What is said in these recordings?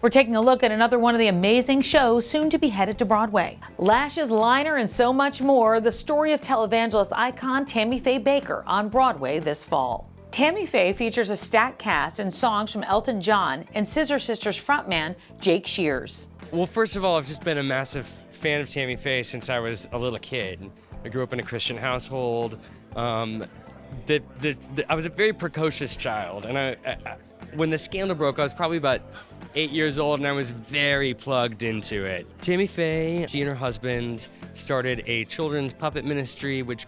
We're taking a look at another one of the amazing shows soon to be headed to Broadway. Lashes, liner, and so much more. The story of televangelist icon Tammy Faye Bakker on Broadway this fall. Tammy Faye features a stacked cast and songs from Elton John and Scissor Sisters frontman Jake Shears. Well, first of all, I've just been a massive fan of Tammy Faye since I was a little kid. I grew up in a Christian household. I was a very precocious child, and when the scandal broke, I was probably about 8 years old, and I was very plugged into it. Tammy Faye, she and her husband started a children's puppet ministry, which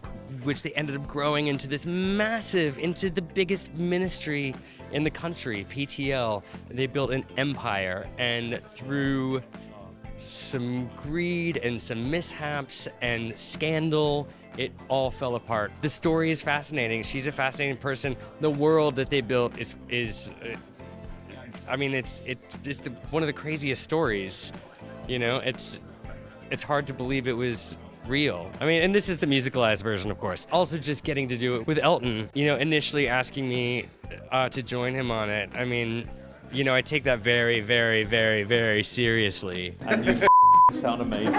they ended up growing into this into the biggest ministry in the country, PTL. They built an empire, and through some greed and some mishaps and scandal, it all fell apart. The story is fascinating. She's a fascinating person. The world that they built is one of the craziest stories. You know, it's hard to believe it was real. I mean, and this is the musicalized version, of course. Also, just getting to do it with Elton, you know, initially asking me to join him on it. I mean, you know, I take that very, very, very, very seriously. And you sound amazing.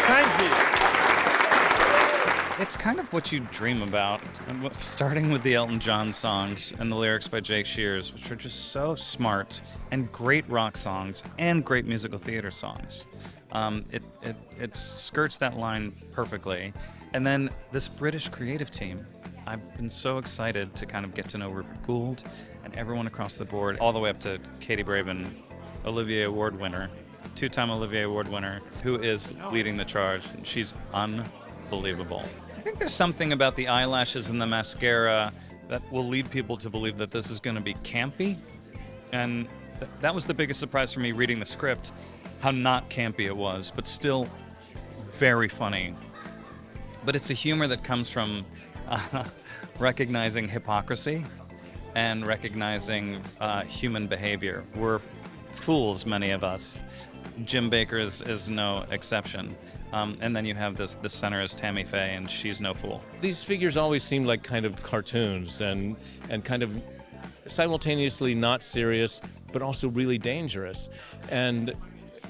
Thank you. It's kind of what you dream about, starting with the Elton John songs and the lyrics by Jake Shears, which are just so smart and great rock songs and great musical theater songs. It skirts that line perfectly. And then this British creative team, I've been so excited to kind of get to know Rupert Gould and everyone across the board, all the way up to Katie Brayben, Olivier Award winner, two-time Olivier Award winner, who is leading the charge. She's unbelievable. I think there's something about the eyelashes and the mascara that will lead people to believe that this is going to be campy. And that was the biggest surprise for me reading the script, how not campy it was, but still very funny. But it's a humor that comes from recognizing hypocrisy and recognizing human behavior. We're fools, many of us. Jim Bakker is no exception. And then you have the center is Tammy Faye, and she's no fool. These figures always seem like kind of cartoons and kind of simultaneously not serious, but also really dangerous. And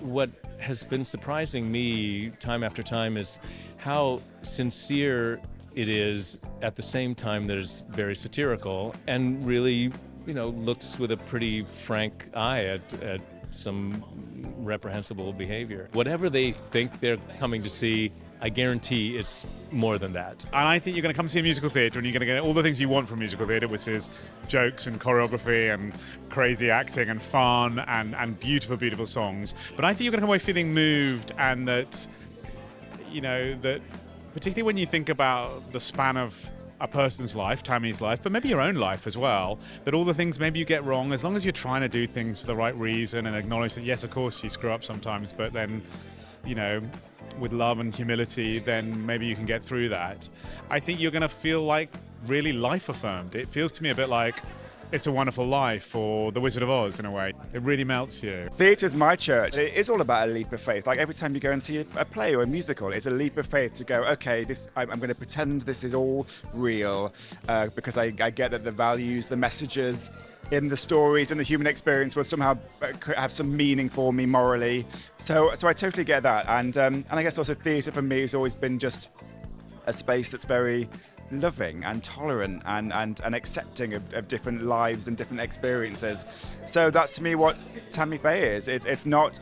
what has been surprising me time after time is how sincere it is at the same time that it's very satirical and really, you know, looks with a pretty frank eye at some reprehensible behavior. Whatever they think they're coming to see, I guarantee it's more than that. And I think you're going to come see a musical theatre and you're going to get all the things you want from musical theatre, which is jokes and choreography and crazy acting and fun and beautiful, beautiful songs. But I think you're going to come away feeling moved, and that, you know, that particularly when you think about the span of a person's life, Tammy's life, but maybe your own life as well, that all the things maybe you get wrong, as long as you're trying to do things for the right reason and acknowledge that, yes, of course you screw up sometimes, but then, you know, with love and humility, then maybe you can get through that. I think you're going to feel like really life affirmed. It feels to me a bit like It's a Wonderful Life or The Wizard of Oz in a way. It really melts you. Theatre's my church. It is all about a leap of faith. Like every time you go and see a play or a musical, it's a leap of faith to go, okay, I'm going to pretend this is all real because I get that the values, the messages in the stories and the human experience will somehow have some meaning for me morally. So I totally get that. And I guess also theatre for me has always been just a space that's very loving and tolerant and accepting of different lives and different experiences. So that's to me what Tammy Faye is. It's not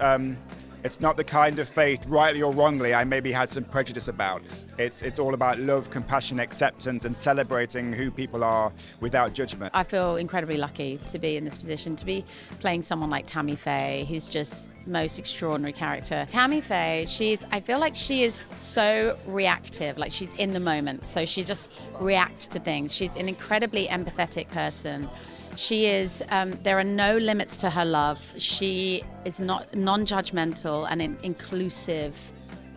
the kind of faith, rightly or wrongly, I maybe had some prejudice about. It's all about love, compassion, acceptance, and celebrating who people are without judgment. I feel incredibly lucky to be in this position, to be playing someone like Tammy Faye, who's just the most extraordinary character. Tammy Faye, I feel like she is so reactive, like she's in the moment, so she just reacts to things. She's an incredibly empathetic person. She is, there are no limits to her love. She is not non-judgmental and an inclusive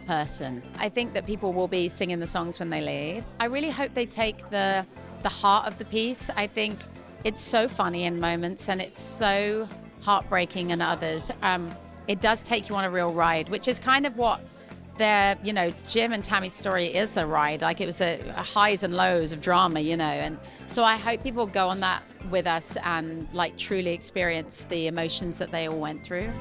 person. I think that people will be singing the songs when they leave. I really hope they take the heart of the piece. I think it's so funny in moments and it's so heartbreaking in others. It does take you on a real ride, which is kind of what their, you know, Jim and Tammy's story is a ride. Like, it was a highs and lows of drama, you know. And so I hope people go on that with us and like truly experience the emotions that they all went through.